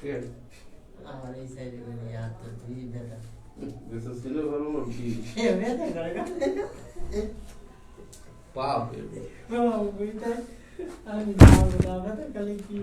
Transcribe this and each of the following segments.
আমার এই সাইডে করে হাত তো দুই ব্যথা Eso sí lo vamos a ver. ব্যথা করে Pá, bebê. বাবা বুঝতে আমি যাবো না ব্যথা কালে কি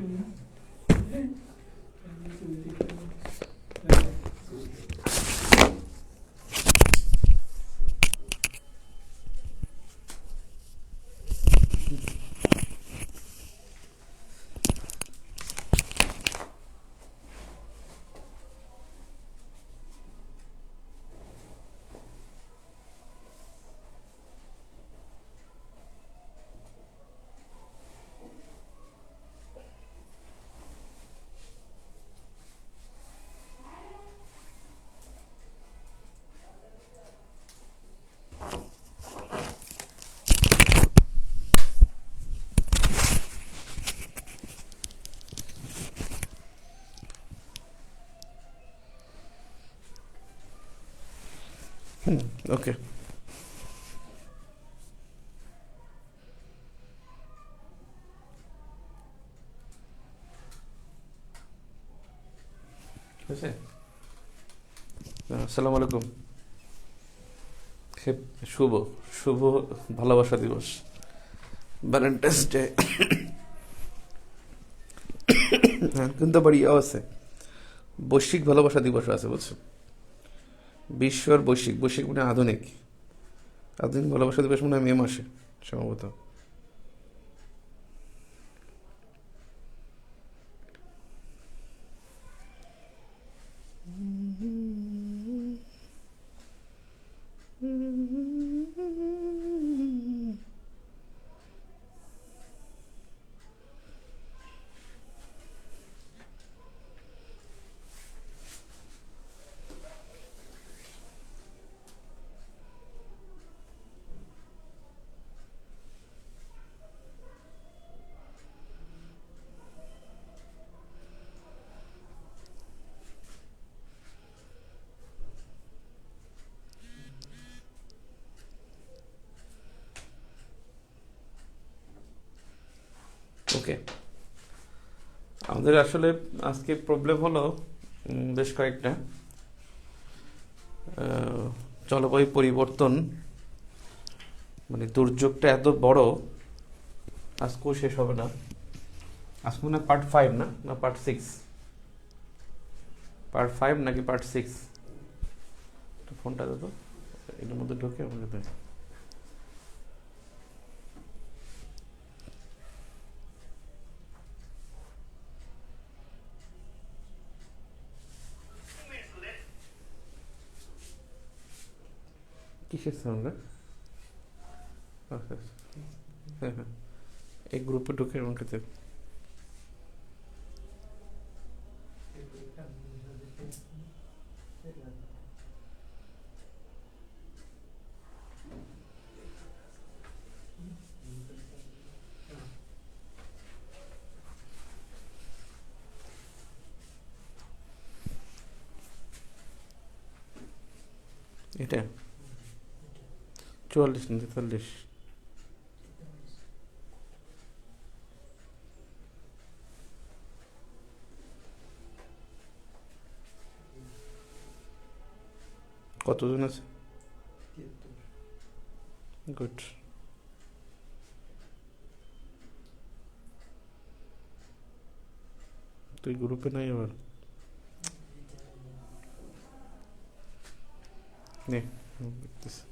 Okay. আসসালামু আলাইকুম। শুভ শুভ ভালোবাসা দিবস, ভ্যালেন্টাইন্স ডে। কিন্তু আবার ইয়েও আছে, বৈশ্বিক ভালোবাসা দিবস আছে, বুঝছো? বিশ্ব আর বৈশ্বিক, বৈশ্বিক মানে আধুনিক। আধুনিক ভালোবাসা দিবস মনে হয় মে মাসে সম্ভবত। ওকে, আমাদের আসলে আজকে প্রবলেম হলো বেশ কয়েকটা। জলবায়ু পরিবর্তন মানে দুর্যোগটা এত বড়, আজকেও শেষ হবে না। আজকে মনে হয় পার্ট 5 না পার্ট 6? পার্ট 5 নাকি পার্ট 6? ফোনটা দাও তো, এটার মধ্যে ঢোকে আমাকে দেয়। কিসের সাউন্ড? আচ্ছা, হ্যাঁ হ্যাঁ, এই গ্রুপে ঢুকে আমাকে দেখ। এটা 44 না 43? কতজন আছে? গুড। তুই গ্রুপে নাই আবার? নে দেখতেছি।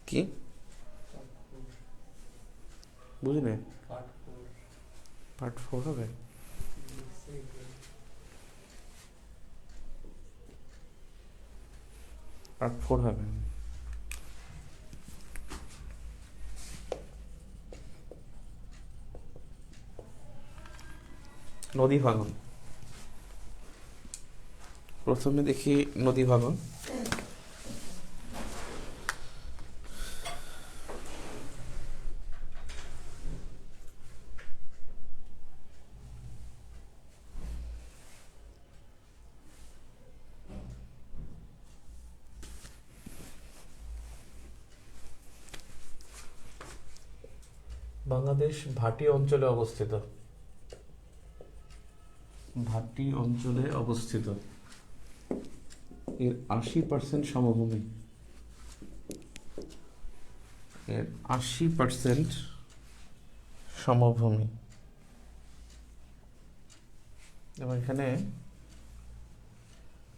কি বুঝি না? পার্ট 4 হবে? পার্ট 4 হবে। নদী ভাঙন, প্রথমে দেখি নদী ভাঙন। বাংলাদেশ ভাটি অঞ্চলে অবস্থিত। ভাটি অঞ্চলে অবস্থিত। এর 80% সমভূমি। এর 80% সমভূমি। এবং এখানে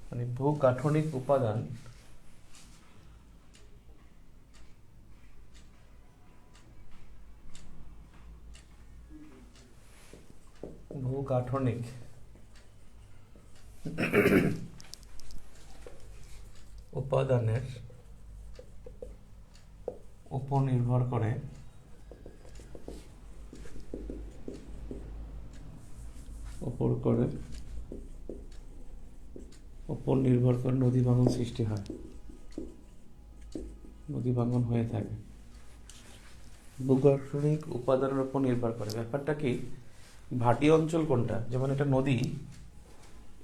মানে ভূগাঠনিক উপাদান ভূগাঠনিক উপাদানের উপর নির্ভর করে নদী ভাঙন সৃষ্টি হয়, নদী ভাঙন হয়ে থাকে। ভূগাঠনিক উপাদানের উপর নির্ভর করে। ব্যাপারটা কি, ভাটি অঞ্চল কোনটা, যেমন এটা নদী,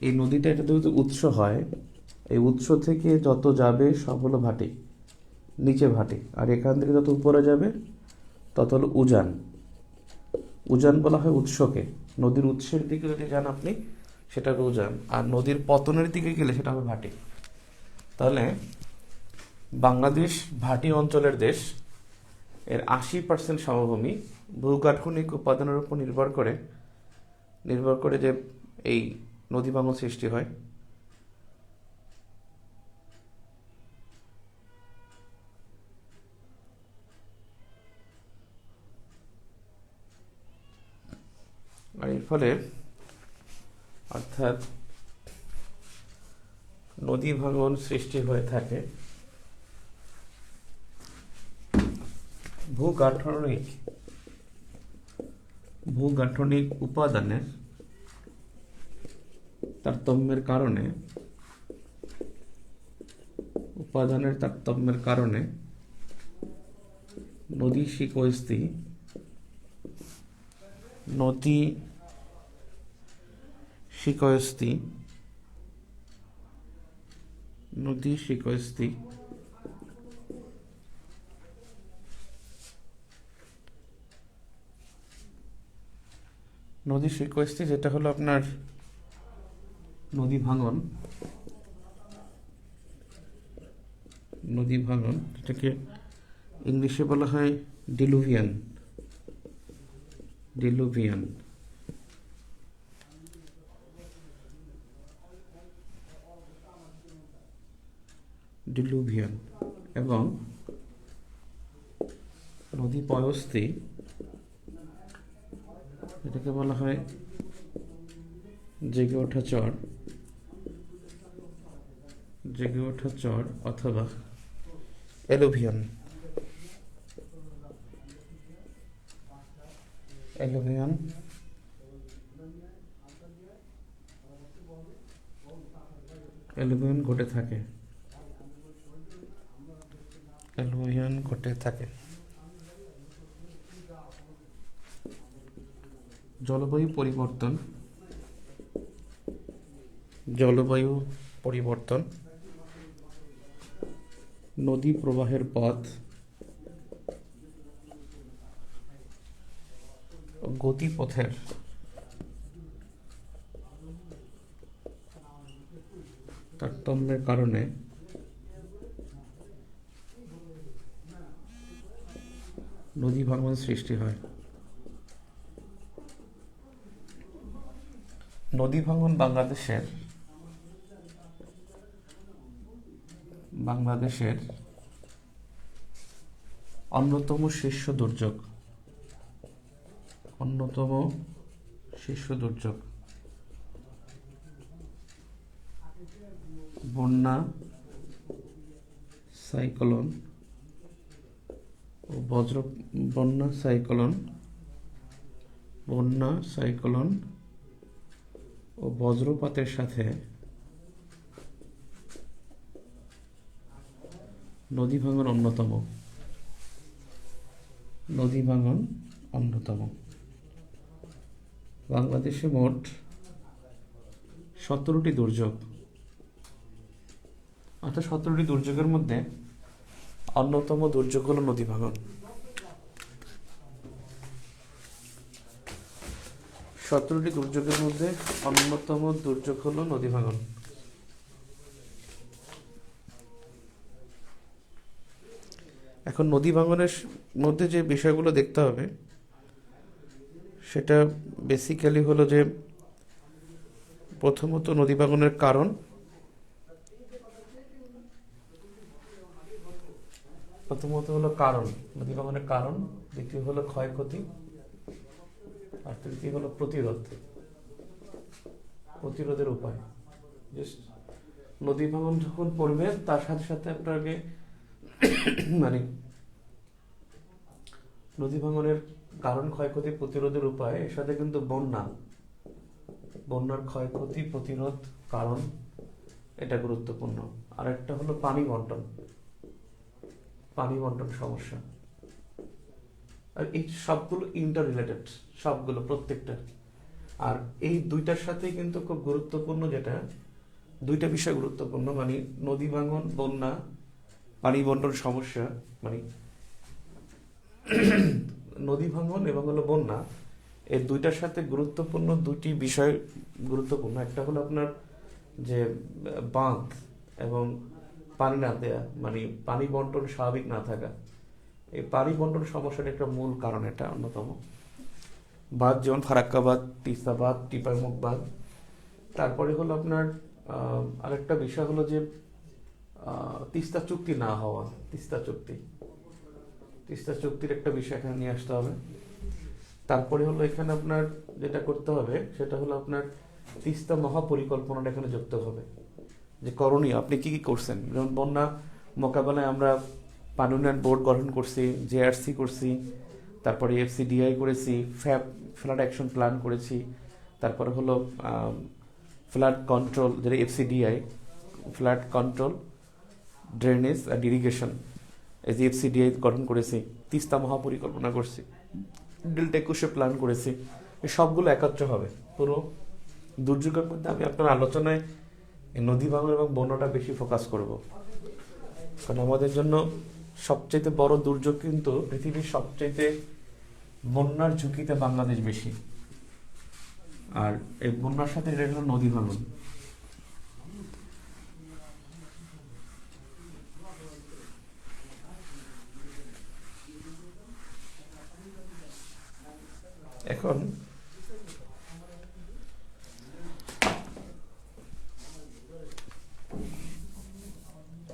এই নদীটা এটা যেহেতু উৎস হয়, এই উৎস থেকে যত যাবে সব হলো ভাটি, নিচে ভাটি, আর এখান থেকে যত উপরে যাবে তত হলো উজান। উজান বলা হয় উৎসকে। নদীর উৎসের দিকে যদি যান আপনি সেটা হবে উজান, আর নদীর পতনের দিকে গেলে সেটা হবে ভাটি। তাহলে বাংলাদেশ ভাটি অঞ্চলের দেশ। এর 80% সমভূমি ভূগাঠনিক উপাদানের উপর নির্ভর করে যে এই নদী ভাঙন সৃষ্টি হয়। আর এর ফলে অর্থাৎ নদী ভাঙন সৃষ্টি হয়ে থাকে ভূগাঠনিক উপাদানের তারতম্যের কারণে নদী শিকস্তি যেটা হলো আপনার নদী ভাঙন, এটাকে ইংলিশে বলা হয় ডিলুভিয়ান। এবং নদী পয়স্তি, এটাকে বলা হয় জেগে ওঠা চর অথবা এলুভিয়ান। ঘটে থাকে। জলবায়ু পরিবর্তন, নদী প্রবাহের পথ, গতিপথের তারতম্যের কারণে নদী ভাঙন সৃষ্টি হয়। নদী ভাঙন বাংলাদেশের অন্যতম শীর্ষ দুর্যোগ। বন্যা, সাইক্লোন ও বজ্রপাতের সাথে নদী ভাঙন অন্যতম। বাংলাদেশে মোট 17টি দুর্যোগ, অর্থাৎ 17টি দুর্যোগের মধ্যে অন্যতম দুর্যোগ হলো নদী ভাঙন। 17টি দুর্যোগের মধ্যে অন্যতম দুর্যোগ হলো নদী ভাঙন। এখন নদী ভাঙনের মধ্যে যে বিষয়গুলো দেখতে হবে সেটা বেসিক্যালি হলো যে প্রথমত নদী ভাঙনের কারণ, নদী ভাঙনের কারণ, দ্বিতীয় হলো ক্ষয়ক্ষতি, আর তৃতীয় হলো প্রতিরোধের উপায়। জাস্ট নদী ভাঙন যখন পড়বে তার সাথে সাথে আপনাকে মানে নদী ভাঙনের কারণ, ক্ষয়ক্ষতি, প্রতিরোধের উপায়, এর সাথে কিন্তু বন্যার ক্ষয়ক্ষতি, প্রতিরোধ, কারণ, এটা গুরুত্বপূর্ণ। আর একটা হলো পানি বন্টন সমস্যা। আর এই সবগুলো ইন্টার রিলেটেড, সবগুলো প্রত্যেকটা। আর এই দুইটার সাথে কিন্তু খুব গুরুত্বপূর্ণ, যেটা দুইটা বিষয় গুরুত্বপূর্ণ, মানে নদী ভাঙন, বন্যা, পানি বন্টন সমস্যা, মানে নদী ভাঙন এবং হলো বন্যা, এই দুইটার সাথে গুরুত্বপূর্ণ দুটি বিষয় গুরুত্বপূর্ণ। একটা হলো আপনার যে বাঁধ এবং পানি না দেয়া, মানে পানি বন্টন স্বাভাবিক না থাকা, এই পানি বন্টন সমস্যার একটা মূল কারণ, এটা অন্যতম। বাঁধ যেমন ফারাক্কা বাঁধ, তিস্তা বাঁধ, টিপাইমুখ বাঁধ। তারপরে হলো আপনার আরেকটা বিষয় হলো যে তিস্তা চুক্তি না হওয়া, তিস্তা চুক্তির একটা বিষয় এখানে নিয়ে আসতে হবে। তারপরে হলো এখানে আপনার যেটা করতে হবে সেটা হলো আপনার তিস্তা মহাপরিকল্পনাটা এখানে যুক্ত হবে, যে করণীয় আপনি কি কি করছেন। যেমন বন্যা মোকাবেলায় আমরা পানি উন্নয়ন বোর্ড গঠন করছি, জেআরসি করছি, তারপরে এফসিডিআই করেছি, ফ্লাড অ্যাকশন প্ল্যান করেছি, তারপরে হলো ফ্লাড কন্ট্রোল, যেটা এফসিডিআই, ফ্লাড কন্ট্রোল, ড্রেনেজ আর ইরিগেশন, এই যে এফসিডিআই গঠন করেছি, তিস্তা মহাপরিকল্পনা করছি, ডেল্টা 21 প্ল্যান করেছি। এই সবগুলো একত্র হবে পুরো দুর্যোগের মধ্যে। আমি আপনার আলোচনায় নদী ভাঙন এবং বন্যাটা বেশি ফোকাস করব, কারণ আমাদের জন্য সবচেয়ে বড় দুর্যোগ কিন্তু পৃথিবীর সবচেয়ে বন্যার ঝুঁকিতে বাংলাদেশ বেশি। আর এই বন্যার সাথে এটা হলো নদী ভাঙন। এখন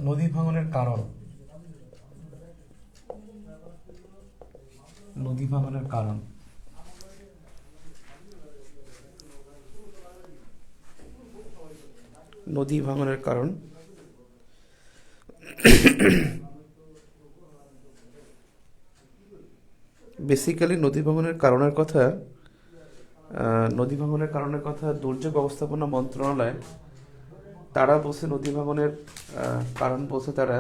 নদী ভাঙনের কারণ, নদী ভাঙনের কারণ বেসিক্যালি নদী ভাঙনের কারণের কথা দুর্যোগ ব্যবস্থাপনা মন্ত্রণালয় তারা বলছে, নদী ভাঙনের কারণ বলছে তারা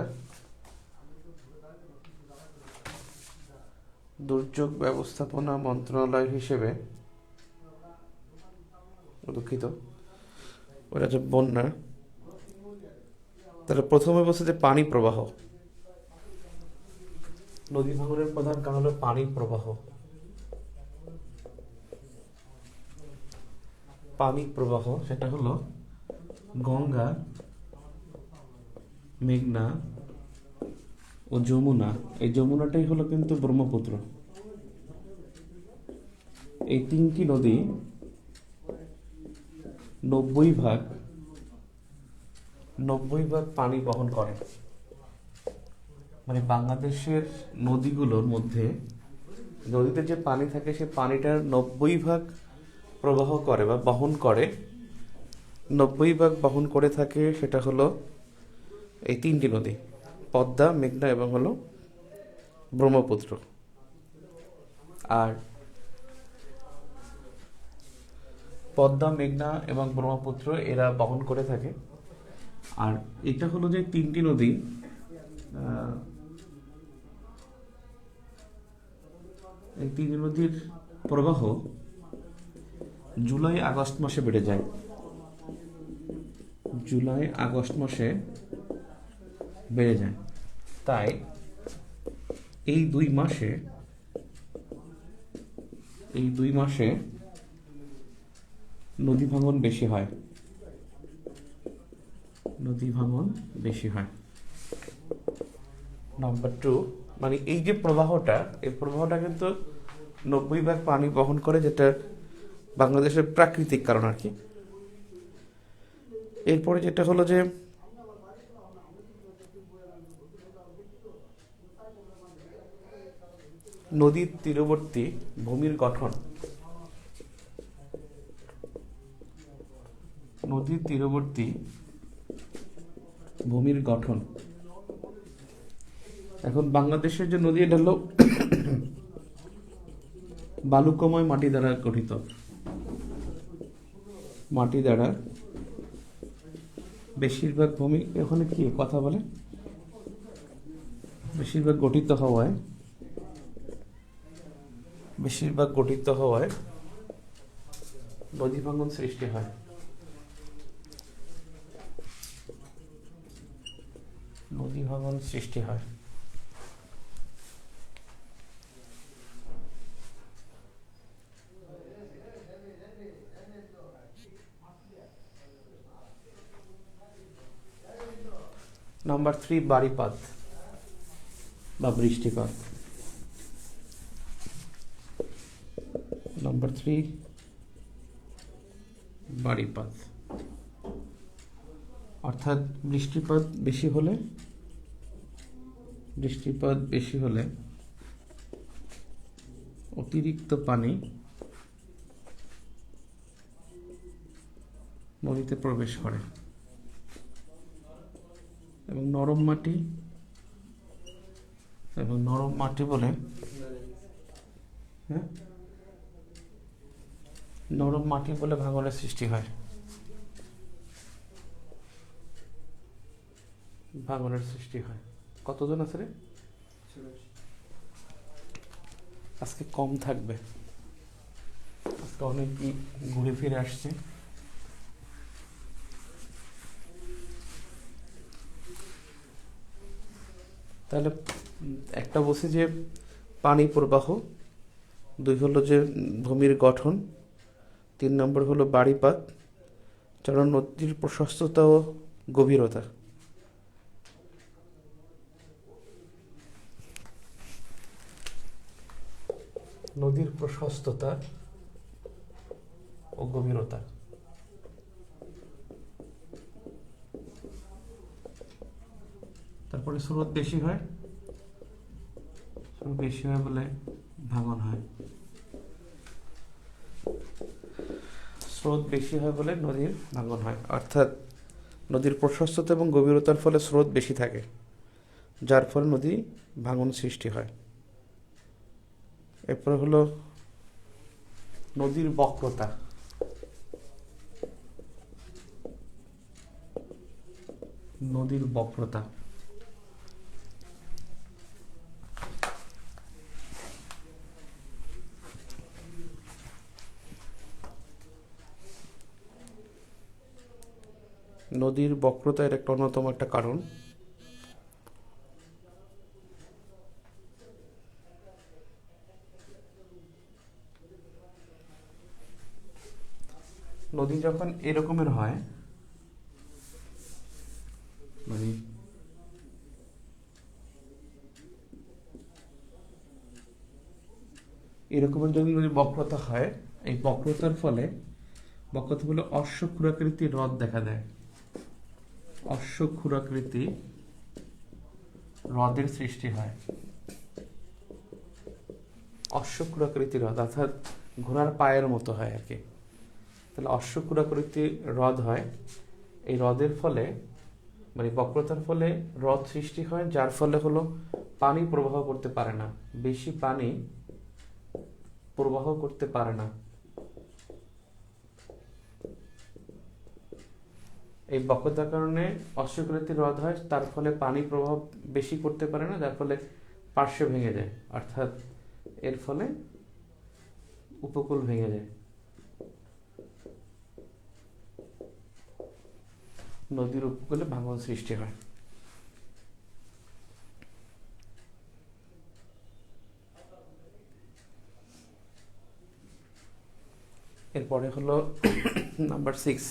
দুর্যোগ ব্যবস্থাপনা মন্ত্রণালয় হিসেবে, দুঃখিত, ওটা যে বন্যা, তারা প্রথমে বলছে যে পানি প্রবাহ। নদী ভাঙনের প্রধান কারণ হলো পানি প্রবাহ, সেটা হলো গঙ্গা, মেঘনা ও যমুনা। এই যমুনাটাই হলো কিন্তু ব্রহ্মপুত্র। এই তিনটি নদী 90% পানি বহন করে। মানে বাংলাদেশের নদীগুলোর মধ্যে নদীতে যে পানি থাকে সে পানিটার 90% প্রবাহ করে বা বহন করে, 90% বহন করে থাকে, সেটা হলো এই তিনটি নদী, পদ্মা, মেঘনা এবং হলো ব্রহ্মপুত্র। আর পদ্মা, মেঘনা এবং ব্রহ্মপুত্র এরা বহন করে থাকে। আর এটা হলো যে তিনটি নদী এই তিন নদীর প্রবাহ জুলাই আগস্ট মাসে বেড়ে যায়। তাই এই দুই মাসে নদী ভাঙন বেশি হয়, নদী ভাঙন বেশি হয়। নাম্বার 2, মানে এই যে প্রবাহটা, এই প্রবাহটা কিন্তু 90 ভাগ পানি বহন করে, যেটা বাংলাদেশের প্রাকৃতিক কারণ আর কি। এরপরে যেটা হলো যে নদীর তীরবর্তী ভূমির গঠন, নদীর তীরবর্তী ভূমির গঠন। এখন বাংলাদেশের যে নদী, এটা হলো বালুকাময় মাটি দ্বারা গঠিত, মাটি দ্বারা বেশিরভাগ ভূমি, ওখানে কি কথা বলে, বেশিরভাগ গঠিত হওয়ায়, বেশিরভাগ গঠিত হওয়ায় নদী ভাঙন সৃষ্টি হয়। নদী ভাঙন সৃষ্টি হয়। নাম্বার 3, বাড়িপাত বা বৃষ্টিপাত। নাম্বার 3, বাড়িপাত। অর্থাৎ বৃষ্টিপাত বেশি হলে, বৃষ্টিপাত বেশি হলে অতিরিক্ত পানি নদীতে প্রবেশ করে, এবং নরম মাটি, এবং নরম মাটি বলে, হ্যাঁ, নরম মাটি বলে ভাঙনের সৃষ্টি হয়, ভাঙনের সৃষ্টি হয়। কতজন আছে রে? আজকে কম থাকবে, আজকে অনেক ঘুরে ফিরে আসছে। তাহলে একটা বলছি যে পানি প্রবাহ, 2 হলো যে ভূমির গঠন, 3 নম্বর হলো বাড়িপাত, 4 নদীর প্রশস্ততা ও গভীরতা। নদীর প্রশস্ততা ও গভীরতা। তারপরে স্রোত বেশি হয়, স্রোত বেশি হয় বলে ভাঙন হয়, স্রোত বেশি হয় বলে নদীর ভাঙন হয়। অর্থাৎ নদীর প্রশস্ততা এবং গভীরতার ফলে স্রোত বেশি থাকে, যার ফলে নদী ভাঙন সৃষ্টি হয়। এরপরে হলো নদীর বক্রতা। নদীর বক্রতা। নদীর বক্রতা এর একটা অন্যতম একটা কারণ। নদী যখন এরকমের হয়, মানে এরকমের যদি নদীর বক্রতা হয়, এই বক্রতার ফলে, বক্রতা বলে অশ্বক্ষুরাকৃতি হ্রদ দেখা দেয়, অশ্বক্ষুরাকৃতি হ্রদের সৃষ্টি হয়। অশ্বক্ষুরাকৃতি হ্রদ অর্থাৎ ঘোড়ার পায়ের মতো হয় আর কি। তাহলে অশ্বক্ষুরাকৃতি হ্রদ হয়। এই হ্রদের ফলে, মানে বক্রতার ফলে হ্রদ সৃষ্টি হয়, যার ফলে হলো পানি প্রবাহ করতে পারে না, বেশি পানি প্রবাহ করতে পারে না। এই বক্রতার কারণে অশ্বক্ষুরাকৃতি হ্রদ হয়, তার ফলে পানি প্রবাহ বেশি করতে পারে না, যার ফলে পার্শ্ব ভেঙে যায়, অর্থাৎ এর ফলে উপকূল ভেঙে যায়, নদীর উপকূলে ভাঙন সৃষ্টি হয়। এরপরে হলো নাম্বার 6,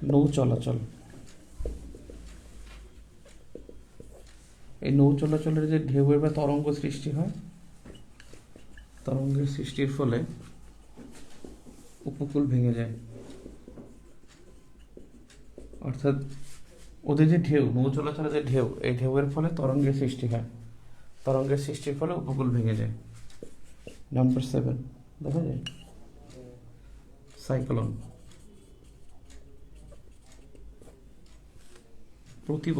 নৌ চলাচল। এই নৌ চলাচলের যে ঢেউয়ের বা তরঙ্গ সৃষ্টি হয়, তরঙ্গের সৃষ্টির ফলে উপকূল ভেঙে যায়। অর্থাৎ ওদের যে ঢেউ, নৌ চলাচলের যে ঢেউ, এই ঢেউয়ের ফলে তরঙ্গের সৃষ্টি হয়, তরঙ্গের সৃষ্টির ফলে উপকূল ভেঙে যায়। নাম্বার 7 দেখা যায় সাইক্লোন। প্রতি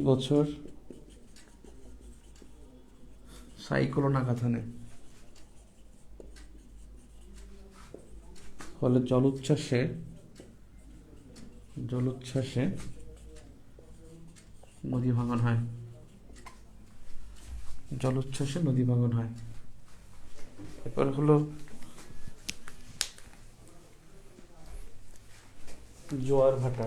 বছর সাইক্লোন আঘাত হানে, ফলে জলোচ্ছ্বাসে নদী ভাঙন হয়, জলোচ্ছ্বাসে নদী ভাঙন হয়। এরপর হলো জোয়ার ভাটা।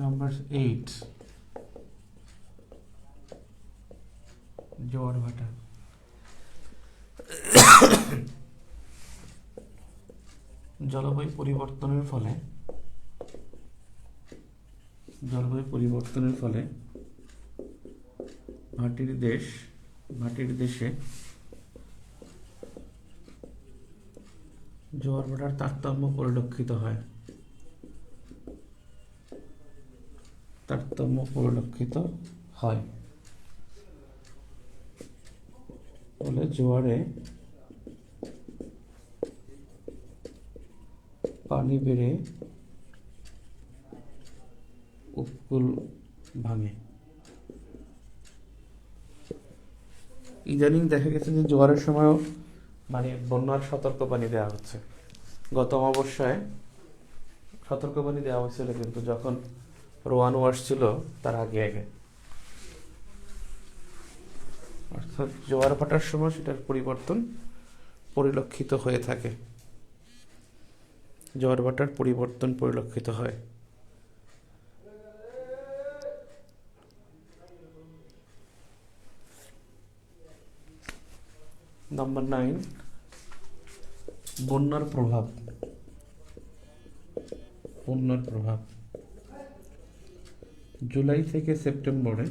নাম্বার 8, জোয়ার ভাটা। জলবায়ু পরিবর্তনের ফলে ভাটির দেশে জোয়ার ভাটার তারতম্য পরিলক্ষিত হয়। ফলে জোয়ারে পানি বেড়ে উপকূল ভাঙে। ইদানিং দেখা গেছে যে জোয়ারের সময়ও মানে বন্যার সতর্কবাণী দেওয়া হচ্ছে। গত অমাবস্যায় সতর্কবাণী দেওয়া হয়েছিল, কিন্তু যখন রোয়ানু আসছিল তার আগে অর্থাৎ জোয়ার ভাটার সময় সেটার পরিবর্তন পরিলক্ষিত হয়ে থাকে, জোয়ার ভাটার পরিবর্তন পরিলক্ষিত হয়। নাম্বার 9, বন্যার প্রভাব। জুলাই থেকে সেপ্টেম্বরে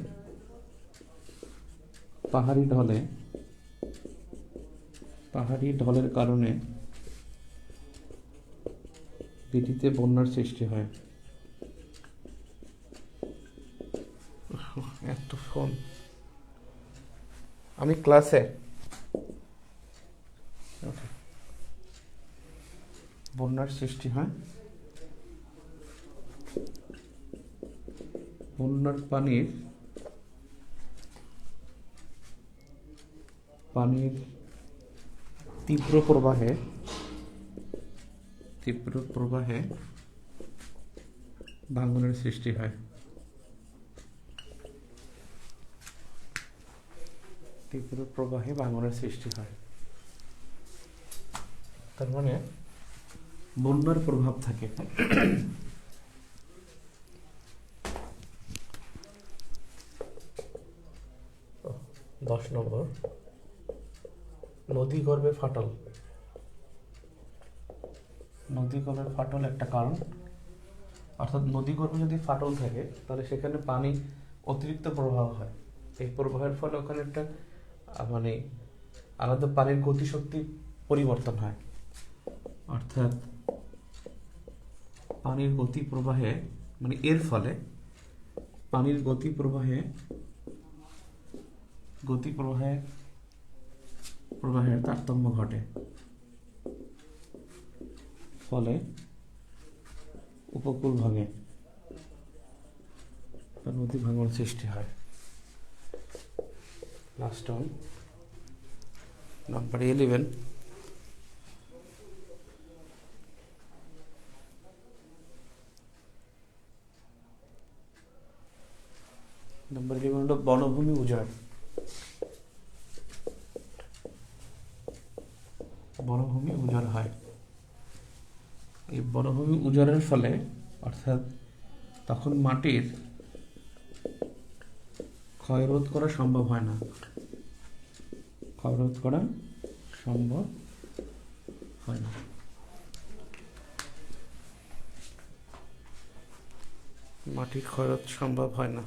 পাহাড়ি ঢলের কারণে দিল্লিতে বন্যার সৃষ্টি হয়। এত ফোন, আমি ক্লাসে। বন্যার সৃষ্টি হয়, বন্যার পানির তীব্র প্রবাহে ভাঙনের সৃষ্টি হয়। তার মানে বন্যার প্রভাব থাকে। 10 নম্বর, নদীগর্ভে ফাটল। নদীগর্ভে ফাটল একটা কারণ। অর্থাৎ নদীগর্ভে যদি ফাটল থাকে তাহলে সেখানে পানি অতিরিক্ত প্রবাহ হয়। এই প্রবাহের ফলে ওখানে একটা মানে আলাদা পানির গতিশক্তি পরিবর্তন হয়। অর্থাৎ পানির গতি প্রবাহে মানে এর ফলে পানির গতি প্রবাহের তারতম্য ঘটে, ফলে উপকূল ভাঙে, নদী ভাঙন সৃষ্টি হয়। লাস্ট ওয়ান, নাম্বার 11, হলো বনভূমি উজাড়। বনভূমি উজাড় হয়। এই বনভূমি উজাড়ের ফলে অর্থাৎ তখন মাটির ক্ষয়রোধ করা সম্ভব হয় না, ক্ষয়রোধ করা সম্ভব হয় না। মাটির ক্ষয়রোধ সম্ভব হয় না।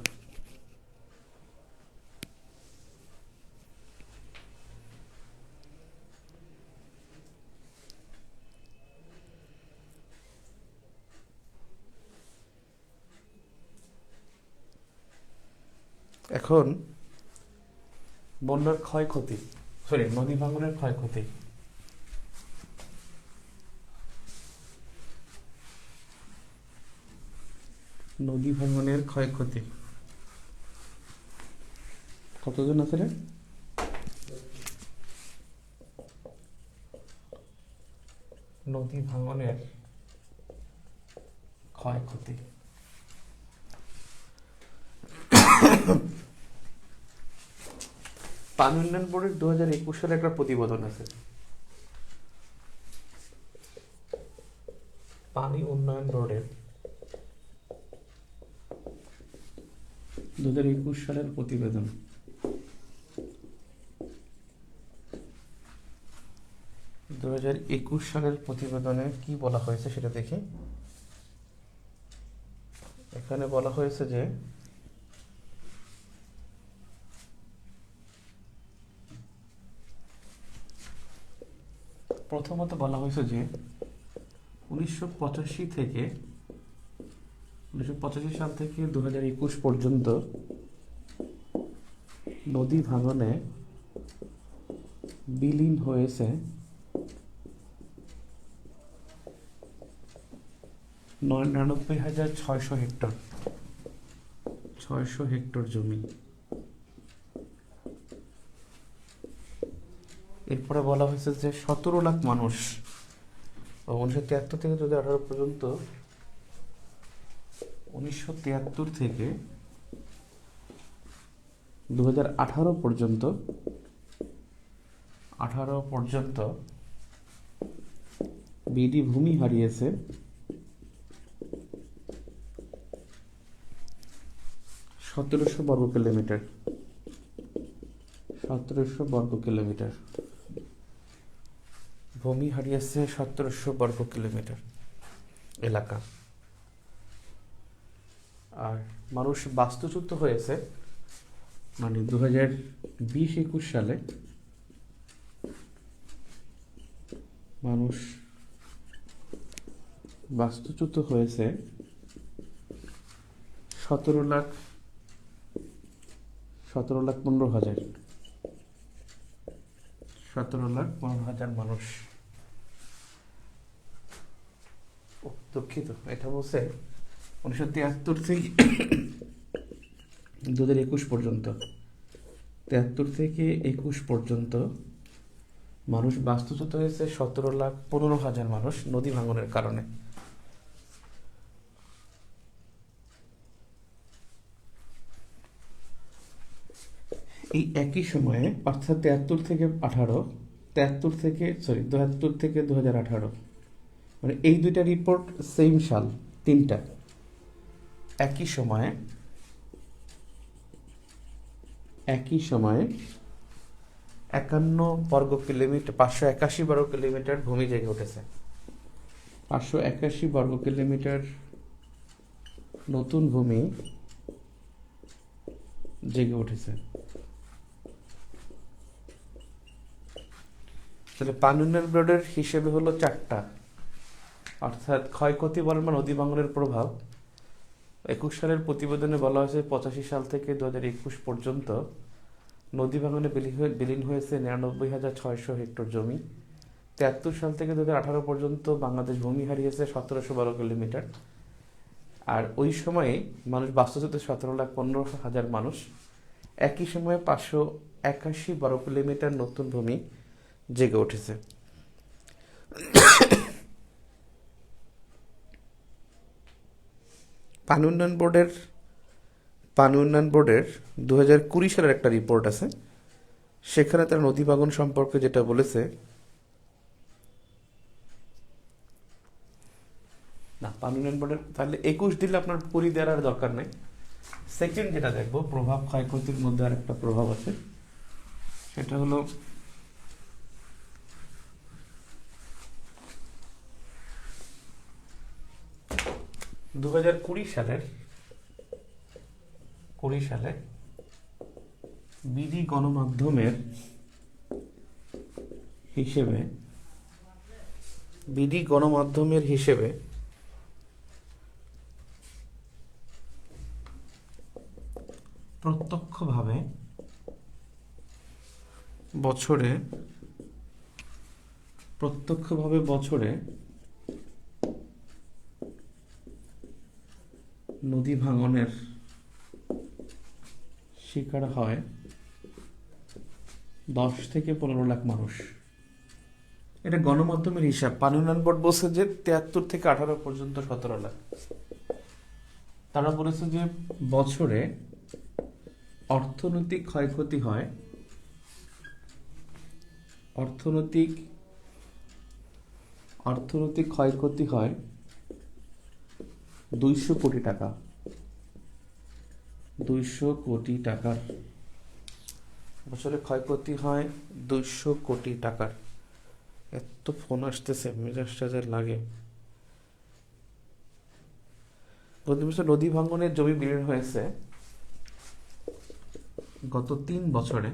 এখন বন্যার ক্ষয়ক্ষতি, নদী ভাঙনের ক্ষয়ক্ষতি। নদী ভাঙনের ক্ষয়ক্ষতি কতজন আছে রে? নদী ভাঙনের ক্ষয়ক্ষতি। পানি উন্নয়ন বোর্ডের 2021 সালে একটা প্রতিবেদন আছে। পানি উন্নয়ন বোর্ডের 2021 সালের প্রতিবেদন। সালের প্রতিবেদনে কি বলা হয়েছে সেটা দেখি। এখানে বলা হয়েছে যে প্রথমত বলা হয়েছে যে 1985 সাল থেকে 2021 পর্যন্ত নদী ভাঙনে বিলীন হয়েছে 99,600 হেক্টর, 600 হেক্টর জমি। এরপরে বলা হয়েছে যে 17 লাখ মানুষ 1973 থেকে 2018 পর্যন্ত 1973 থেকে 2018 পর্যন্ত বিডি ভূমি হারিয়েছে 1700 বর্গ কিলোমিটার। 1700 বর্গ কিলোমিটার ভূমি হারিয়েছে 1700 বর্গ কিলোমিটার এলাকা। আর মানুষ বাস্তুচ্যুত হয়েছে, মানে 2020-21 সালে মানুষ বাস্তুচ্যুত হয়েছে 17,15,000 মানুষ। দুঃখিত, এটা বলছে 1973 থেকে 2021 পর্যন্ত, 73 থেকে 21 পর্যন্ত মানুষ বাস্তুচ্যুত হয়েছে 17,15,000 মানুষ নদী ভাঙনের কারণে। এই একই সময়ে অর্থাৎ 73 থেকে 2018, মানে এই দুইটা রিপোর্ট সেম সাল, তিনটা একই সময়ে 51 বর্গ কিলোমিটার 581 বর্গ কিলোমিটার ভূমি জেগে উঠেছে। 581 বর্গ কিলোমিটার নতুন ভূমি জেগে উঠেছে। তাহলে পানি উন্নয়ন বোর্ডের হিসেবে হলো 4টা, অর্থাৎ ক্ষয়ক্ষতি বলেন বা নদী ভাঙনের প্রভাব। 21 সালের প্রতিবেদনে বলা হয়েছে 85 সাল থেকে 2021 পর্যন্ত নদী ভাঙনে বিলীন হয়েছে 99,600 হেক্টর জমি। 73 সাল থেকে 2018 পর্যন্ত বাংলাদেশ ভূমি হারিয়েছে 1700 বর্গ কিলোমিটার। আর ওই সময়ে মানুষ বাস্তুচ্যুত 17,15,000 মানুষ। একই সময়ে 581 বর্গ কিলোমিটার নতুন ভূমি জেগে উঠেছে। পানি উন্নয়ন বোর্ডের 2020 সালের একটা রিপোর্ট আছে, সেখানে তারা নদী ভাঙন সম্পর্কে যেটা বলেছে না, পার্মানেন্ট বোর্ডের তাহলে 21 দিলে আপনার পুরি দেওয়ার আর দরকার নেই। সেকেন্ড যেটা দেখবো, প্রভাব ক্ষয়ক্ষতির মধ্যে আর একটা প্রভাব আছে, সেটা হলো দু 2020 সালে বিডি গণমাধ্যমের হিসেবে প্রত্যক্ষভাবে বছরে নদী ভাঙনের শিকার হয় 10 থেকে 15 লাখ মানুষ। এটা গণমাধ্যমের হিসাব। পার্মানেন্ট বোর্ড বলছে যে 73 থেকে 18 পর্যন্ত 17 লাখ। তারা বলেছে যে বছরে অর্থনৈতিক ক্ষয়ক্ষতি হয় 200 কোটি টাকা। 200 কোটি টাকার বছরে ক্ষয়ক্ষতি হয় 200 কোটি টাকার। এত ফোন আসতেছে, মেজাজ টাজার লাগে। নদী ভাঙনের জমি বিলীন হয়েছে গত 3 বছরে।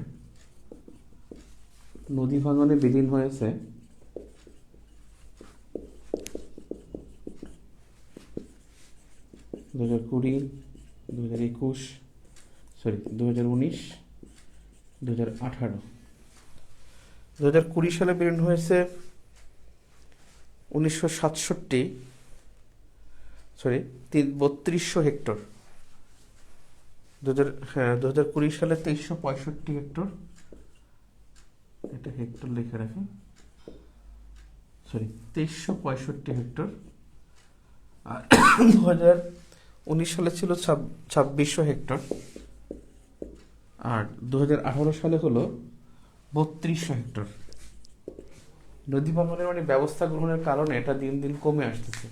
নদী ভাঙনে বিলীন হয়েছে 2020, 2021, 2019, 2018। 2020 সালে বিলীন হয়েছে 3200 হেক্টর। 2020 সালে 2365 হেক্টর, এটা হেক্টর লিখে রাখি, 2365 হেক্টর। আর 2019 সালে ছিল 2600 হেক্টর, আর 2018 সালে হলো 3200 হেক্টর। নদী ভাঙনের মানে ব্যবস্থা গ্রহণের কারণে এটা দিন দিন কমে আসতেছে।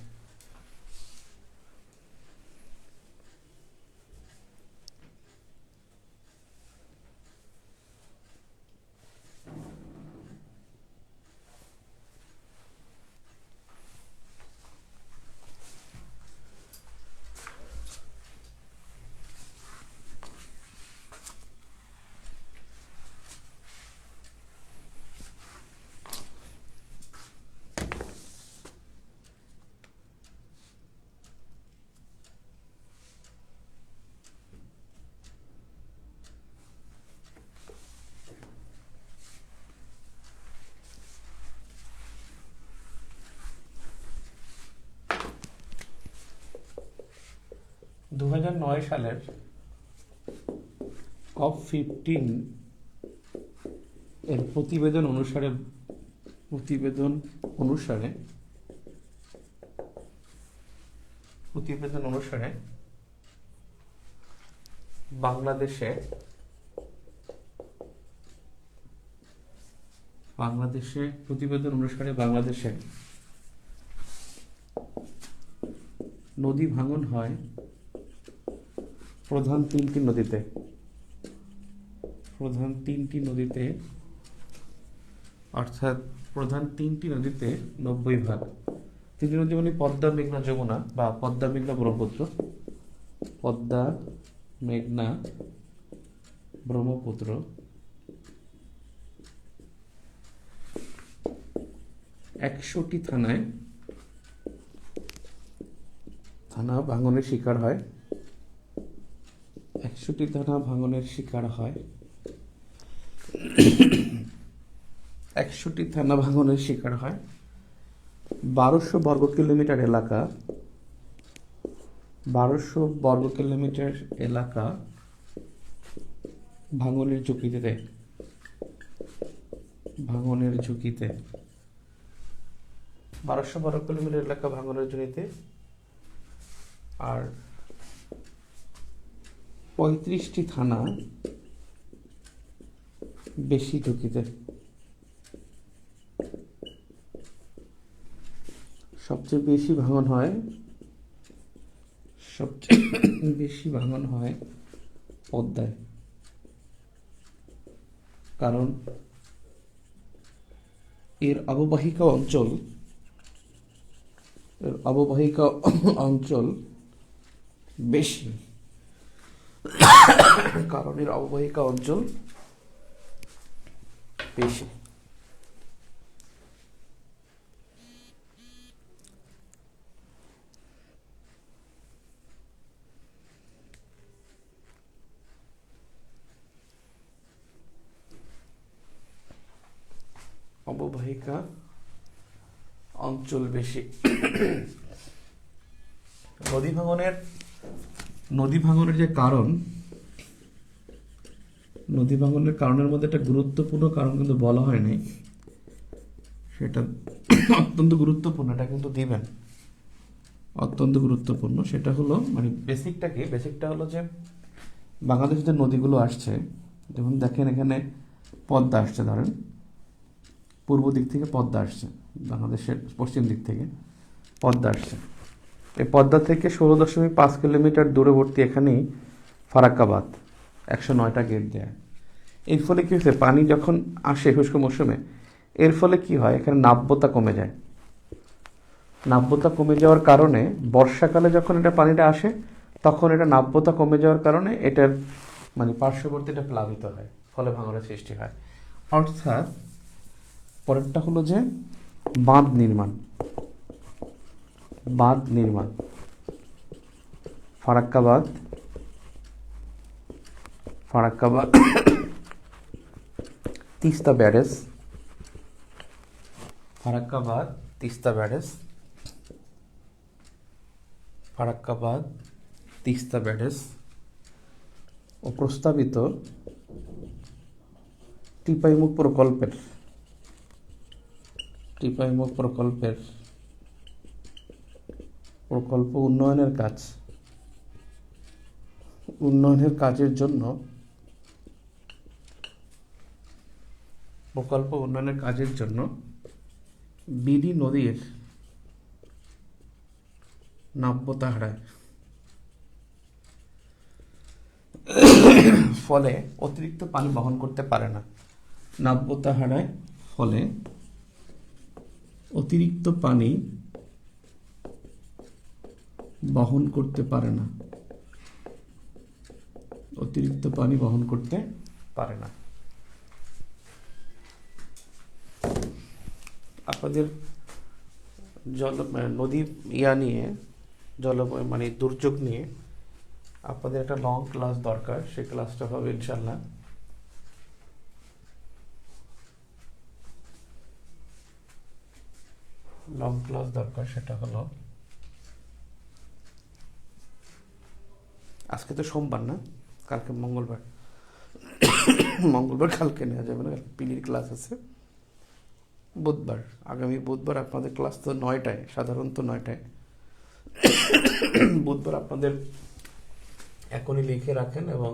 দু 2009 সালের COP15 এর প্রতিবেদন অনুসারে বাংলাদেশে নদী ভাঙন হয় প্রধান তিনটি নদীতে, অর্থাৎ প্রধান তিনটি নদীতে 90%। তিনটি নদী মানে পদ্মা, মেঘনা, যমুনা, বা পদ্মা, মেঘনা, ব্রহ্মপুত্র। 100টি থানা ভাঙনের শিকার হয়। 100টি থানা ভাঙনের শিকার হয়। 1200 বর্গ কিলোমিটার এলাকা ভাঙনের ঝুঁকিতে। 1200 বর্গ কিলোমিটার এলাকা ভাঙনের ঝুঁকিতে, আর 35টি থানা বেশি ঝুঁকিতে। সবচেয়ে বেশি ভাঙন হয় সবচেয়ে বেশি ভাঙন হয় পদ্মায়, কারণ এর অববাহিকা অঞ্চল বেশি, কারণ এর অববাহিকা অঞ্চল বেশি। অববাহিকা অঞ্চল বেশি। নদী ভাঙনের যে কারণ, নদী ভাঙনের কারণের মধ্যে একটা গুরুত্বপূর্ণ কারণ কিন্তু বলা হয় নাই, সেটা অত্যন্ত গুরুত্বপূর্ণ, এটা কিন্তু দিবেন, অত্যন্ত গুরুত্বপূর্ণ। সেটা হলো মানে বেসিকটা হলো যে বাংলাদেশে যে নদীগুলো আসছে, যেমন দেখেন এখানে পদ্মা আসছে, ধরেন পূর্ব দিক থেকে পদ্মা আসছে, বাংলাদেশের পশ্চিম দিক থেকে পদ্মা আসছে। এই পদ্মা থেকে 16.5 কিলোমিটার দূরবর্তী এখানেই ফারাক্কাবাদ, 109টা গেট দেয়া। এর ফলে কী হয়েছে, পানি যখন আসে শুষ্ক মৌসুমে, এর ফলে কি হয়, এখানে নাব্যতা কমে যায়। নাব্যতা কমে যাওয়ার কারণে বর্ষাকালে যখন এটা পানিটা আসে, তখন এটা নাব্যতা কমে যাওয়ার কারণে এটার মানে পার্শ্ববর্তীটা প্লাবিত হয়, ফলে ভাঙনের সৃষ্টি হয়। অর্থাৎ পরেরটা হলো যে বাঁধ নির্মাণ। ফারাক্কাবাদ তিস্তা ব্যারেজ, ফারাক্কাবাদ তিস্তা ব্যারেজ ও প্রস্তাবিত টিপাইমুখ প্রকল্প উন্নয়নের কাজের জন্য বিডি নদীর নাব্যতা হারায়, ফলে অতিরিক্ত পানি বহন করতে পারে না। নাব্যতা হারায় ফলে অতিরিক্ত পানি বহন করতে পারে না, আপনাদের নদী মানে দুর্যোগ নিয়ে আপনাদের একটা লং ক্লাস দরকার, সেই ক্লাসটা হবে ইনশাল্লাহ সেটা হলো আজকে তো সোমবার না, কালকে মঙ্গলবার, কালকে নেওয়া যাবে না, পিলির ক্লাস আছে বুধবার, আগামী বুধবার আপনাদের ক্লাস তো 9টায়, সাধারণত 9টায়। বুধবার আপনাদের এখনই লিখে রাখেন এবং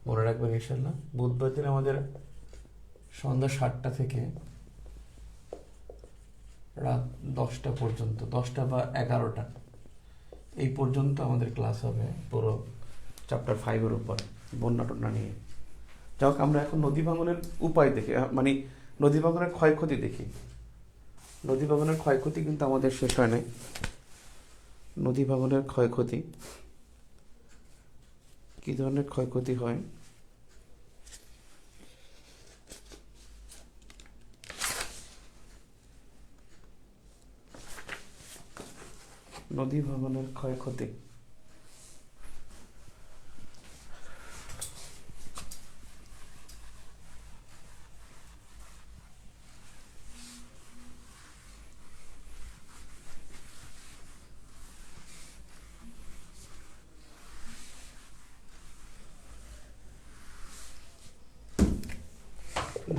মনে রাখবেন ইনশাল্লাহ, বুধবার দিন আমাদের সন্ধ্যা 7টা থেকে রাত 10টা পর্যন্ত, 10টা বা 11টা এই পর্যন্ত আমাদের ক্লাস হবে পুরো চ্যাপ্টার 5-এর উপর, বন্যা টন্যা নিয়ে। যাই হোক, আমরা এখন নদী ভাঙনের উপায় দেখি, মানে নদী ভাঙনের ক্ষয়ক্ষতি দেখি। নদী ভাঙনের ক্ষয়ক্ষতি কিন্তু আমাদের শেষ হয় নাই। নদী ভাঙনের ক্ষয়ক্ষতি, কি ধরনের ক্ষয়ক্ষতি হয় নদী ভাঙনের ক্ষয়ক্ষতি।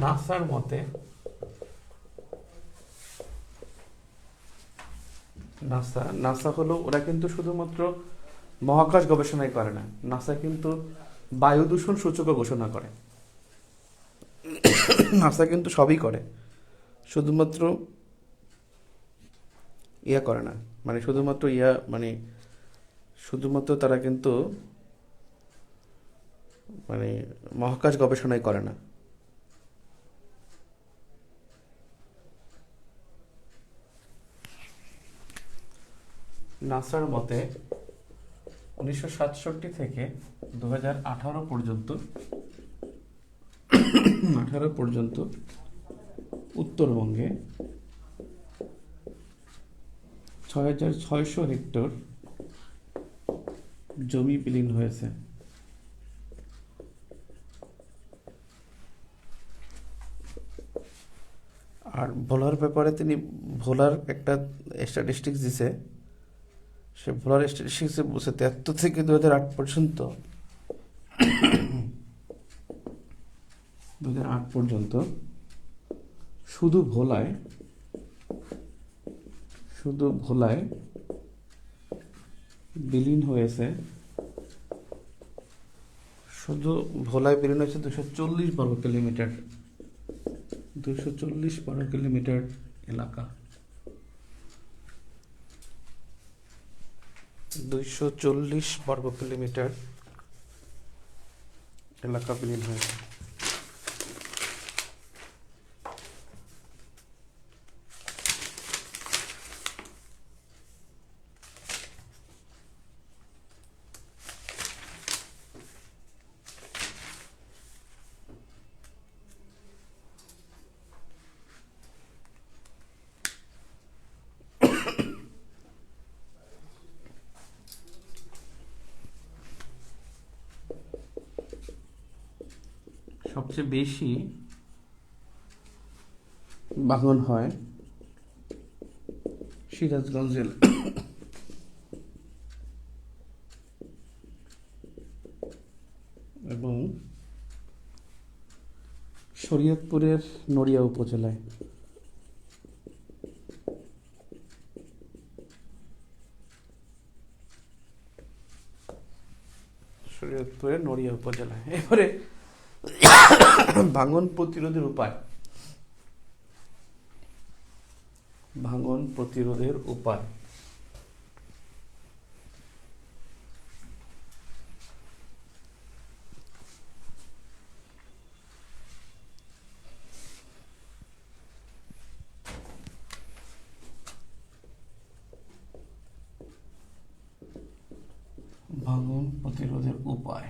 নাসার মতে নাসা হলো, ওরা কিন্তু শুধুমাত্র মহাকাশ গবেষণাই করে না, নাসা কিন্তু বায়ু দূষণ সূচকও ঘোষণা করে। নাসা কিন্তু সবই করে, শুধুমাত্র করে না, মানে শুধুমাত্র মানে শুধুমাত্র তারা কিন্তু মানে মহাকাশ গবেষণাই করে না। নাসার মতে 1967 থেকে 2018 পর্যন্ত উত্তরবঙ্গে 6,600 হেক্টর জমি বিলীন হয়েছে। আর ভোলার ব্যাপারে তিনি ভোলার একটা স্ট্যাটিস্টিক্স দিছে, সে ভোলার স্ট্যাটিস্টিক্সে বলছে 73 থেকে 2008 পর্যন্ত 2008 পর্যন্ত শুধু ভোলায় বিলীন হয়েছে, শুধু ভোলায় বিলীন হয়েছে 240 বর্গ কিলোমিটার, 240 বর্গ কিলোমিটার এলাকা, 240 বর্গ কিলোমিটার এলাকা বিলীন হয়েছে। সবচেয়ে বেশি ভাঙন হয় সিরাজগঞ্জ জেলা, এবং শরীয়তপুরের নড়িয়া উপজেলায়। শরীয়তপুরের নড়িয়া উপজেলায়। এবারে ভাঙন প্রতিরোধের উপায়। ভাঙন প্রতিরোধের উপায় ভাঙন প্রতিরোধের উপায়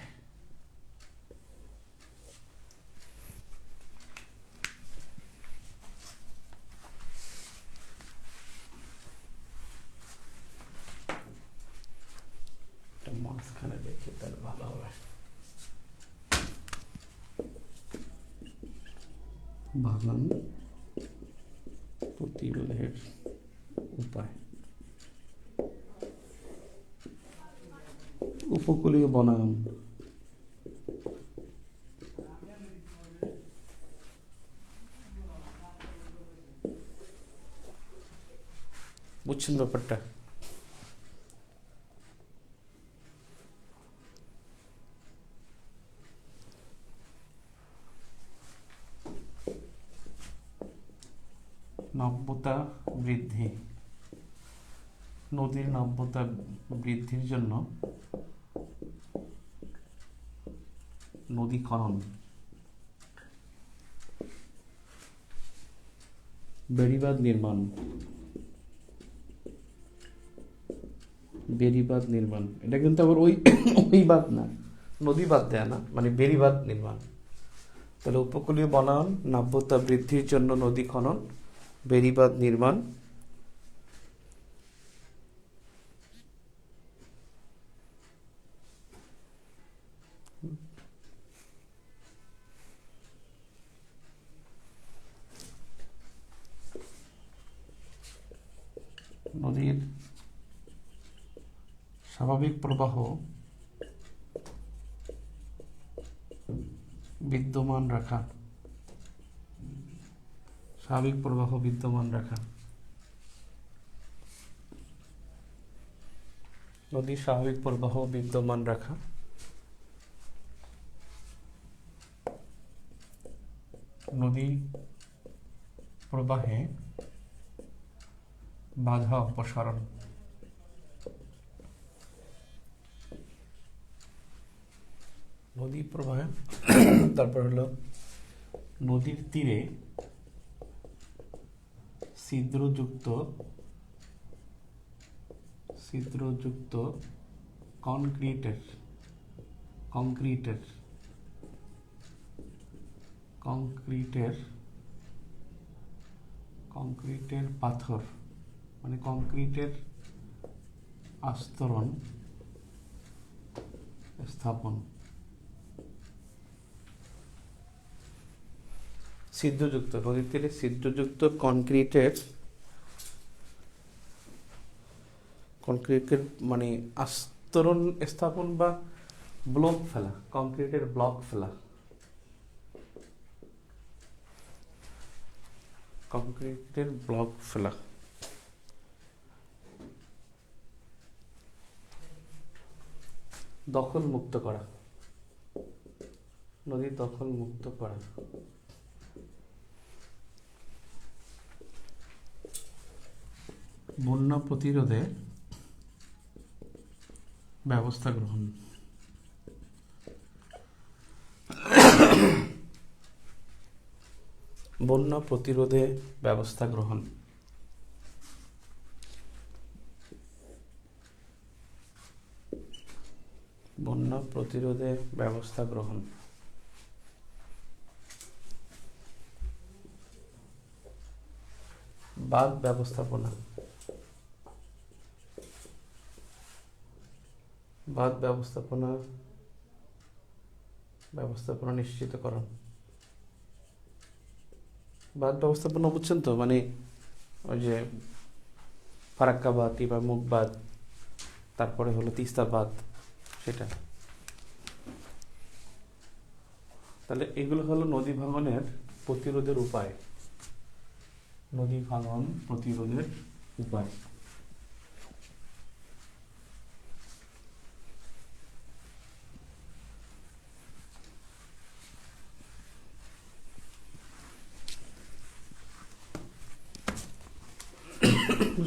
মাঝখানে দেখে তাহলে ভালো হবে। ভাঙন প্রতিরোধের উপায়। উপকূলীয় বনায়ন, বুঝছেন ব্যাপারটা? নাব্যতা বৃদ্ধি, নদীর নাব্যতা বৃদ্ধির জন্য নদী খনন, বেড়িবাঁধ নির্মাণ, এটা কিন্তু আবার ওই বাঁধ না, নদী বাঁধ দেয় না, মানে বেড়িবাঁধ নির্মাণ। তাহলে উপকূলীয় বনায়ন, নাব্যতা বৃদ্ধির জন্য নদী খনন, বেড়িবাঁধ নির্মাণ, নদীর স্বাভাবিক প্রবাহ বিদ্যমান রাখা, স্বাভাবিক প্রবাহ বিদ্যমান রাখা, নদীর স্বাভাবিক প্রবাহ বিদ্যমান রাখা, নদী প্রবাহে বাধা অপসারণ, নদী প্রবাহে তারপর হলো নদীর তীরে ছিদ্রযুক্ত কংক্রিটের কংক্রিটের কংক্রিটের কংক্রিটের পাথর মানে কংক্রিটের আস্তরণ স্থাপন। ছিদ্রযুক্ত নদীর তীরে ছিদ্রযুক্ত কংক্রিটের মানে আস্তরণ স্থাপন বা ব্লক ফেলা, কংক্রিটের ব্লক ফেলা, কংক্রিটের ব্লক ফেলা। দখল মুক্ত করা, নদী দখল মুক্ত করা। বন্যা প্রতিরোধে ব্যবস্থা গ্রহণ, বন্যা প্রতিরোধে ব্যবস্থা গ্রহণ। বন্যা প্রতিরোধে ব্যবস্থা গ্রহণ। বাঁধ ব্যবস্থাপনা, বাঁধ ব্যবস্থাপনা নিশ্চিতকরণ। বাঁধ ব্যবস্থাপনা বুঝছেন তো, মানে ওই যে ফারাক্কা বাঁধ কিংবা মুখ বাঁধ, তারপরে হলো তিস্তা বাঁধ, সেটা। তাহলে এগুলো হলো নদী ভাঙনের প্রতিরোধের উপায়, নদী ভাঙন প্রতিরোধের উপায়।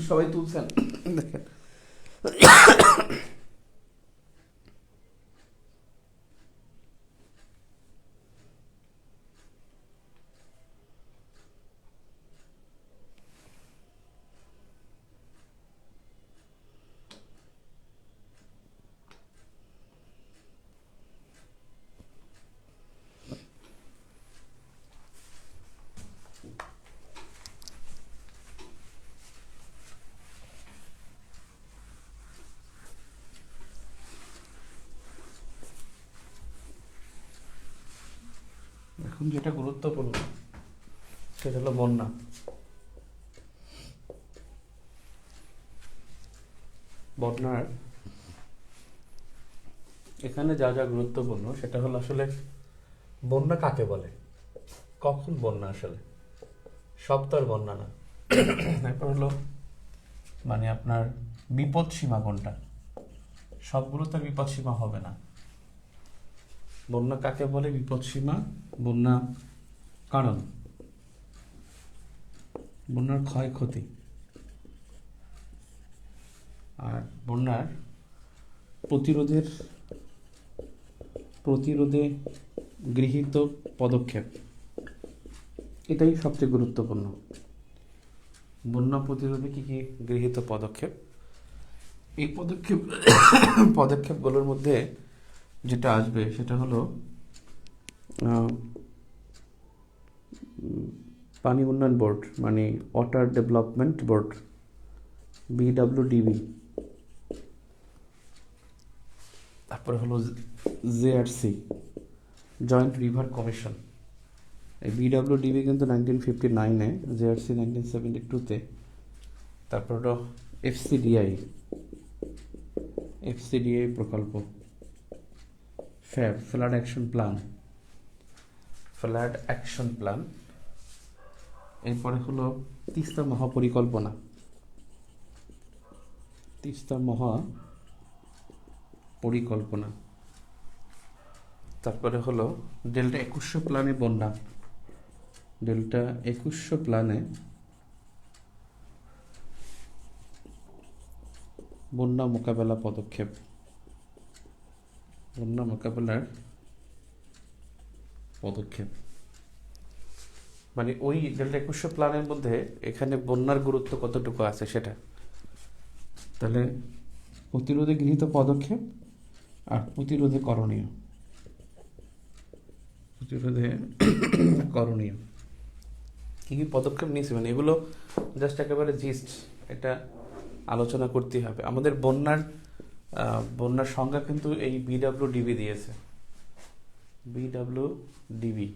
সবাই তুলছেন দেখেন। এখন যেটা গুরুত্বপূর্ণ সেটা হলো বন্যা। বন্যার এখানে যা যা গুরুত্বপূর্ণ সেটা হলো আসলে বন্যা কাকে বলে, কখন বন্যা আসলে, সব তো আর বন্যা না। তারপর হলো মানে আপনার বিপদ সীমা কোনটা, সবগুলো তো বিপদ সীমা হবে না। বন্যা কাকে বলে, বিপদ সীমা, বন্যা কারণ, বন্যার ক্ষয়ক্ষতি, আর বন্যার প্রতিরোধে গৃহীত পদক্ষেপ, এটাই সবচেয়ে গুরুত্বপূর্ণ। বন্যা প্রতিরোধে কি কি গৃহীত পদক্ষেপ, এই পদক্ষেপগুলোর মধ্যে যেটা আসবে সেটা হলো পানি উন্নয়ন বোর্ড, মানে ওয়াটার ডেভেলপমেন্ট বোর্ড, BWDB। তারপরে হলো JRC, জয়েন্ট রিভার কমিশন। এই BWDB কিন্তু 1959-এ, JRC 1972-তে। তারপর হলো FCDI প্রকল্প, ফ্লাড অ্যাকশন প্ল্যান। এরপরে হলো তিস্তা মহাপরিকল্পনা, তারপরে হলো ডেল্টা 2100 প্ল্যানে বন্যা, ডেল্টা 2100 প্ল্যানে বন্যা মোকাবেলা পদক্ষেপ, বন্যা মোকাবেলার পদক্ষেপ মানে ওই ডেল্টা 2100 প্ল্যানের মধ্যে এখানে বন্যার গুরুত্ব কতটুকু আছে সেটা। তাহলে প্রতিরোধে গৃহীত পদক্ষেপ আর প্রতিরোধে করণীয়। প্রতিরোধে করণীয় কী কী পদক্ষেপ নিয়েছে মানে এগুলো জাস্ট একেবারে জিস্ট, এটা আলোচনা করতেই হবে। আমাদের বন্যার সংজ্ঞা কিন্তু এই বিডব্লিউডিবি দিয়েছে, বিডব্লিউডিবি।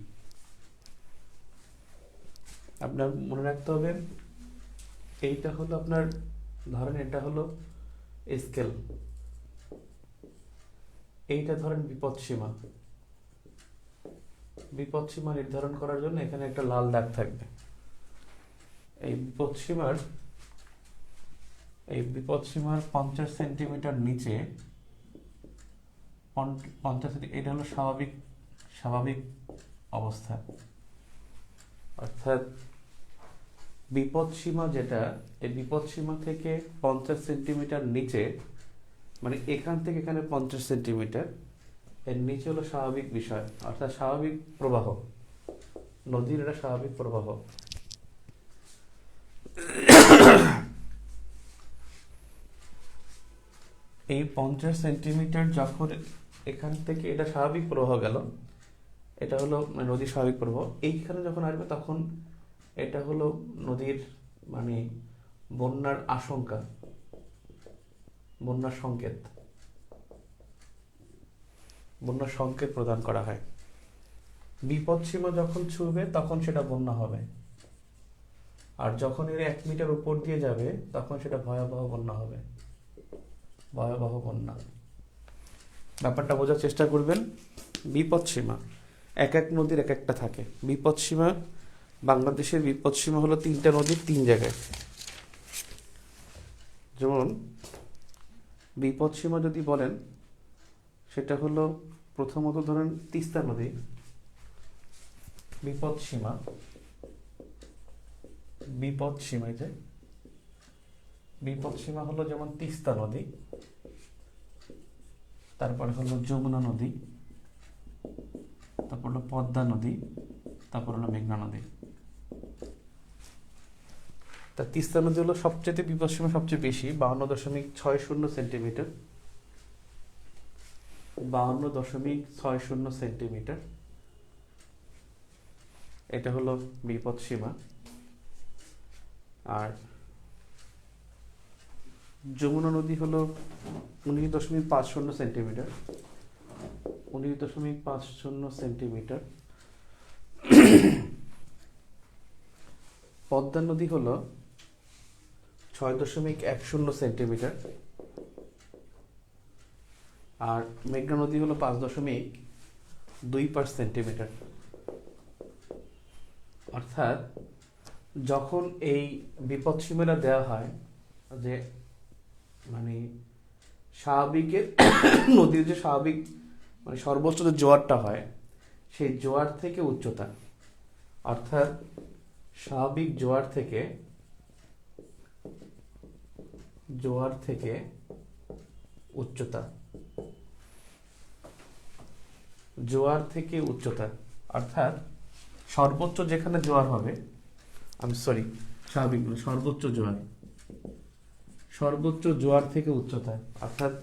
আপনার মনে রাখতে হবে এইটা হলো আপনার, ধরেন এটা হলো স্কেল, এইটা ধরেন বিপদসীমা। বিপদসীমা নির্ধারণ করার জন্য এখানে একটা লাল দাগ থাকবে। এই বিপদসীমার 50 সেন্টিমিটার নিচে 50 এটা হলো স্বাভাবিক অবস্থা। অর্থাৎ বিপদসীমা যেটা, এই বিপদসীমা থেকে 50 সেন্টিমিটার নিচে, মানে এখান থেকে এখানে 50 সেন্টিমিটার, এর নিচে হলো স্বাভাবিক বিষয়, অর্থাৎ স্বাভাবিক প্রবাহ। নদীর এটা স্বাভাবিক প্রবাহ। এই 50 সেন্টিমিটার যখন এখান থেকে এটা স্বাভাবিক প্রবাহ গেল, এটা হলো নদীর স্বাভাবিক প্রবাহ। এইখানে যখন আসবে তখন এটা হলো নদীর মানে বন্যার আশঙ্কা, বন্যার সংকেত প্রদান করা হয়। বিপদসীমা যখন ছুঁবে তখন সেটা বন্যা হবে, আর যখন এর 1 মিটার উপর দিয়ে যাবে তখন সেটা ভয়াবহ বন্যা হবে, ভয়াবহ বন্যা। ব্যাপারটা বোঝার চেষ্টা করবেন। বিপদসীমা এক এক নদীর এক একটা থাকে। বিপদসীমা, বাংলাদেশের বিপদসীমা হলো 3টা নদীর 3 জায়গায়। যেমন বিপদসীমা যদি বলেন সেটা হলো প্রথমত ধরেন তিস্তা নদী বিপদসীমা, বিপদসীমা হলো যেমন তিস্তা নদী, তারপরে হলো যমুনা নদী, তারপর হলো পদ্মা নদী, তারপর হলো মেঘনা নদী। তা তিস্তা নদী হলো সবচেয়ে বিপদসীমা সবচেয়ে বেশি, 52.60 সেন্টিমিটার, 52.60 সেন্টিমিটার। এটা হলো বিপদসীমা। আর যমুনা নদী হলো 19.50 সেন্টিমিটার, 19.50 সেন্টিমিটার। পদ্মা নদী হলো 6.10 সেন্টিমিটার, আর মেঘনা নদী হলো 5.2 সেন্টিমিটার। অর্থাৎ যখন এই বিপদসীমাটা দেওয়া হয় যে মানে স্বাভাবিকের নদীর যে স্বাভাবিক মানে সর্বোচ্চ যে জোয়ারটা হয় সেই জোয়ার থেকে উচ্চতা, অর্থাৎ স্বাভাবিক জোয়ার থেকে উচ্চতা, জোয়ার থেকে উচ্চতা, অর্থাৎ সর্বোচ্চ যেখানে জোয়ার হবে, স্বাভাবিক সর্বোচ্চ জোয়ার থেকে উচ্চতা। অর্থাৎ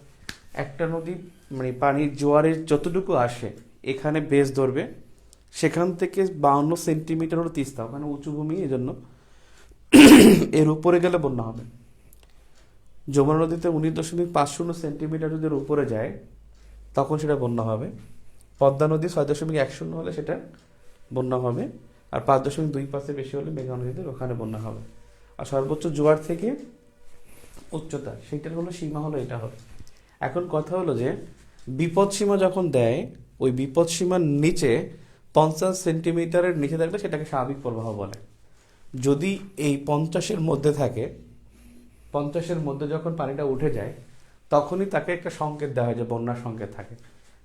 একটা নদী মানে পানির জোয়ারের যতটুকু আসে এখানে বেস ধরবে, সেখান থেকে 52 সেন্টিমিটার হলো তিস্তা, ওখানে উঁচু ভূমি, এই জন্য এর উপরে গেলে বন্যা হবে। যমুনা নদীতে 19.50 সেন্টিমিটার যদি এর উপরে যায় তখন সেটা বন্যা হবে। পদ্মা নদী 6.10 হলে সেটা বন্যা হবে, আর 5.2 বেশি হলে মেঘনা নদীতে ওখানে বন্যা হবে। আর সর্বোচ্চ জোয়ার থেকে উচ্চতা সেইটার হলো সীমা হলো এটা হবে। এখন কথা হলো যে বিপদসীমা যখন দেয় ওই বিপদসীমার নিচে 50 সেন্টিমিটারের নিচে থাকলে সেটাকে স্বাভাবিক প্রবাহ বলে। যদি এই 50-এর মধ্যে থাকে, 50-এর মধ্যে যখন পানিটা উঠে যায় তখনই তাকে একটা সংকেত দেওয়া হয় যে বন্যার সংকেত থাকে।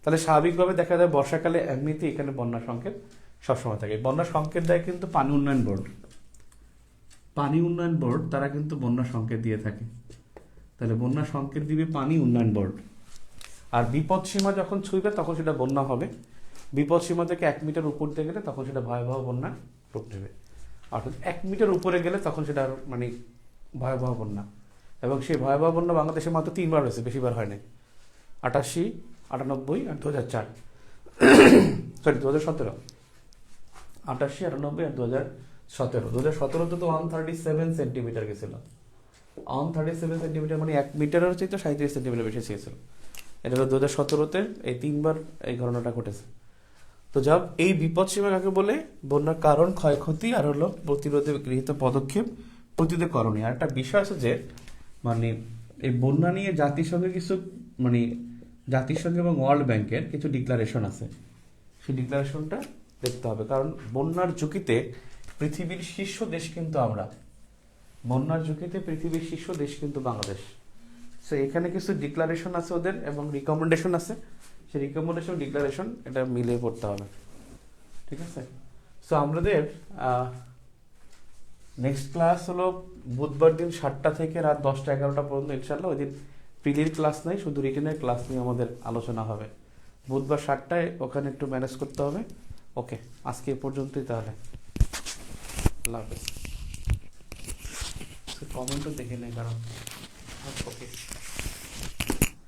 তাহলে স্বাভাবিকভাবে দেখা যায় বর্ষাকালে এমনিতেই এখানে বন্যার সংকেত সবসময় থাকে। বন্যার সংকেত দেয় কিন্তু পানি উন্নয়ন বোর্ড, তারা কিন্তু বন্যার সংকেত দিয়ে থাকে। তাহলে বন্যার সংকেত দিবে পানি উন্নয়ন বোর্ড। আর বিপদসীমা যখন ছুঁইবে তখন সেটা বন্যা হবে। বিপদ সীমা থেকে 1 মিটার উপর দিয়ে গেলে তখন সেটা ভয়াবহ বন্যা রূপ নেবে, অর্থাৎ 1 মিটার উপরে গেলে তখন সেটা আর মানে ভয়াবহ বন্যা। এবং সেই ভয়াবহ বন্যা বাংলাদেশে মাত্র 3বার হয়েছে, বেশিবার হয় নাই, 88, 98 আর 2004, সরি 2017, 88, 98 আর 2017। 2017 তো 137 সেন্টিমিটার গেছিল, 137 সেন্টিমিটার মানে 1 মিটারের হচ্ছে তো 37 সেন্টিমিটার বেশি চেয়েছিল। এটা হলো 2017-তে এই 3বার এই ঘটনাটা ঘটেছে। তো যাক, এই বিপদ সীমা কাকে বলে? বন্যার কারণ, ক্ষয়ক্ষতি আর হলো প্রতিরোধে গৃহীত পদক্ষেপ, প্রতিরোধে করণীয়। আর একটা বিষয় আছে যে মানে এই বন্যা নিয়ে জাতিসংঘের কিছু মানে জাতিসংঘ এবং ওয়ার্ল্ড ব্যাংকের কিছু ডিক্লারেশন আছে, সেই ডিক্লারেশনটা দেখতে হবে। কারণ বন্যার ঝুঁকিতে পৃথিবীর শীর্ষ দেশ কিন্তু আমরা, বন্যার ঝুঁকিতে পৃথিবীর শীর্ষ দেশ কিন্তু বাংলাদেশ। সো এখানে কিছু ডিক্লারেশন আছে ওদের এবং রিকমেন্ডেশন আছে, সেই রিকমেন্ডেশন ডিক্লারেশন এটা মিলিয়ে পড়তে হবে, ঠিক আছে? সো আমাদের নেক্সট ক্লাস হলো বুধবার দিন 7টা থেকে রাত 10টা 11টা পর্যন্ত ইনশাল্লাহ। ওই দিন প্রিলির ক্লাস নেই, শুধু রিটেনের ক্লাস নিয়ে আমাদের আলোচনা হবে। বুধবার 7টায় ওখানে একটু ম্যানেজ করতে হবে। ওকে, আজকে এ পর্যন্তই তাহলে, আল্লাহ হাফেজ। কমেন্টও দেখে নেই কারণ